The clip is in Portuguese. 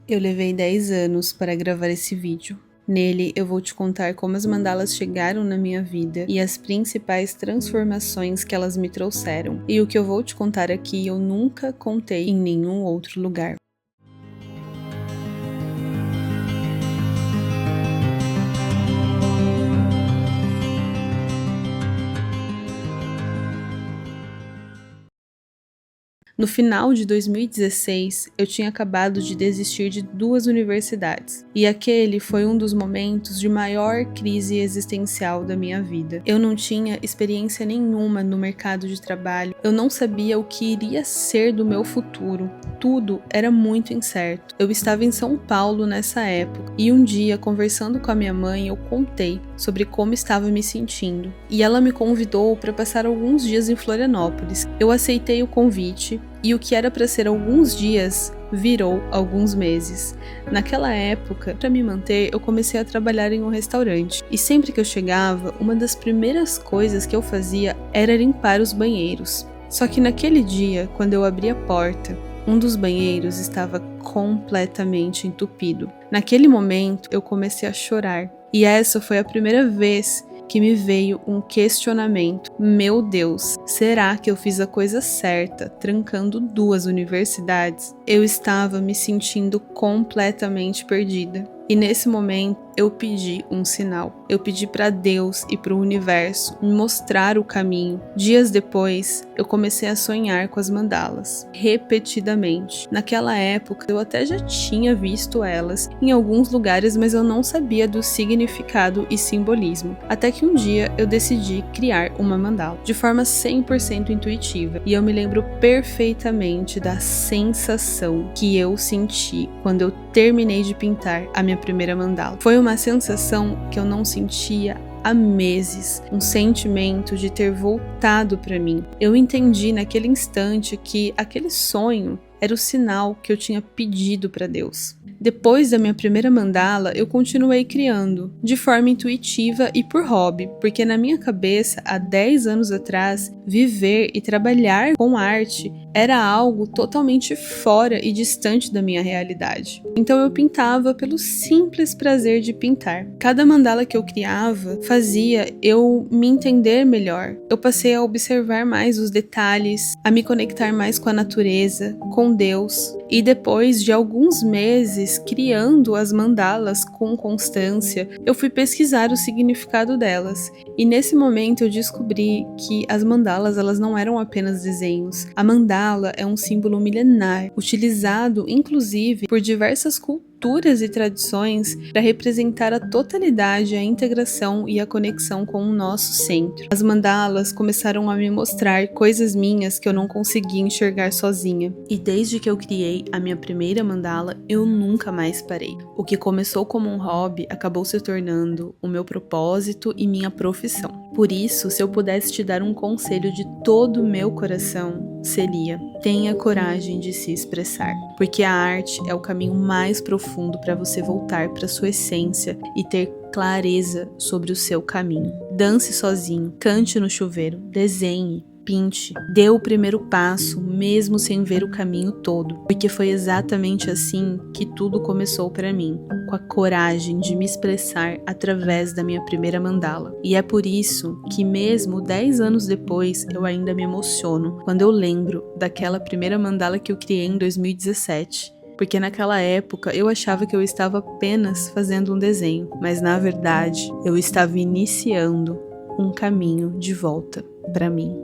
Eu levei 10 anos para gravar esse vídeo. Nele, eu vou te contar como as mandalas chegaram na minha vida e as principais transformações que elas me trouxeram. E o que eu vou te contar aqui eu nunca contei em nenhum outro lugar. No final de 2016, eu tinha acabado de desistir de 2 universidades, e aquele foi um dos momentos de maior crise existencial da minha vida. Eu não tinha experiência nenhuma no mercado de trabalho, eu não sabia o que iria ser do meu futuro, tudo era muito incerto. Eu estava em São Paulo nessa época, e um dia, conversando com a minha mãe, eu contei sobre como estava me sentindo, e ela me convidou para passar alguns dias em Florianópolis. Eu aceitei o convite, e o que era para ser alguns dias virou alguns meses. Naquela época, para me manter, eu comecei a trabalhar em um restaurante. E sempre que eu chegava, uma das primeiras coisas que eu fazia era limpar os banheiros. Só que naquele dia, quando eu abri a porta, um dos banheiros estava completamente entupido. Naquele momento, eu comecei a chorar. E essa foi a primeira vez que me veio um questionamento. Meu Deus, será que eu fiz a coisa certa, trancando 2 universidades? Eu estava me sentindo completamente perdida. E nesse momento, eu pedi um sinal. Eu pedi para Deus e para o universo me mostrar o caminho. Dias depois, eu comecei a sonhar com as mandalas, repetidamente. Naquela época, eu até já tinha visto elas em alguns lugares, mas eu não sabia do significado e simbolismo. Até que um dia, eu decidi criar uma mandala, de forma 100% intuitiva. E eu me lembro perfeitamente da sensação que eu senti quando eu terminei de pintar a minha primeira mandala. Foi uma sensação que eu não sentia há meses, um sentimento de ter voltado para mim. Eu entendi naquele instante que aquele sonho era o sinal que eu tinha pedido para Deus. Depois da minha primeira mandala, eu continuei criando, de forma intuitiva e por hobby, porque na minha cabeça, há 10 anos atrás, viver e trabalhar com arte era algo totalmente fora e distante da minha realidade. Então eu pintava pelo simples prazer de pintar. Cada mandala que eu criava fazia eu me entender melhor. Eu passei a observar mais os detalhes, a me conectar mais com a natureza, com Deus. E depois de alguns meses criando as mandalas com constância, eu fui pesquisar o significado delas. E nesse momento eu descobri que as mandalas elas não eram apenas desenhos. A mandala é um símbolo milenar, utilizado inclusive por diversas culturas e tradições para representar a totalidade, a integração e a conexão com o nosso centro. As mandalas começaram a me mostrar coisas minhas que eu não conseguia enxergar sozinha. E desde que eu criei a minha primeira mandala, eu nunca mais parei. O que começou como um hobby acabou se tornando o meu propósito e minha profissão. Por isso, se eu pudesse te dar um conselho de todo o meu coração, seria: tenha coragem de se expressar, porque a arte é o caminho mais profundo para você voltar para sua essência e ter clareza sobre o seu caminho. Dance sozinho, cante no chuveiro, desenhe, pinte, dê o primeiro passo, mesmo sem ver o caminho todo, porque foi exatamente assim que tudo começou para mim, com a coragem de me expressar através da minha primeira mandala. E é por isso que mesmo 10 anos depois, eu ainda me emociono quando eu lembro daquela primeira mandala que eu criei em 2017. Porque naquela época eu achava que eu estava apenas fazendo um desenho, mas na verdade eu estava iniciando um caminho de volta para mim.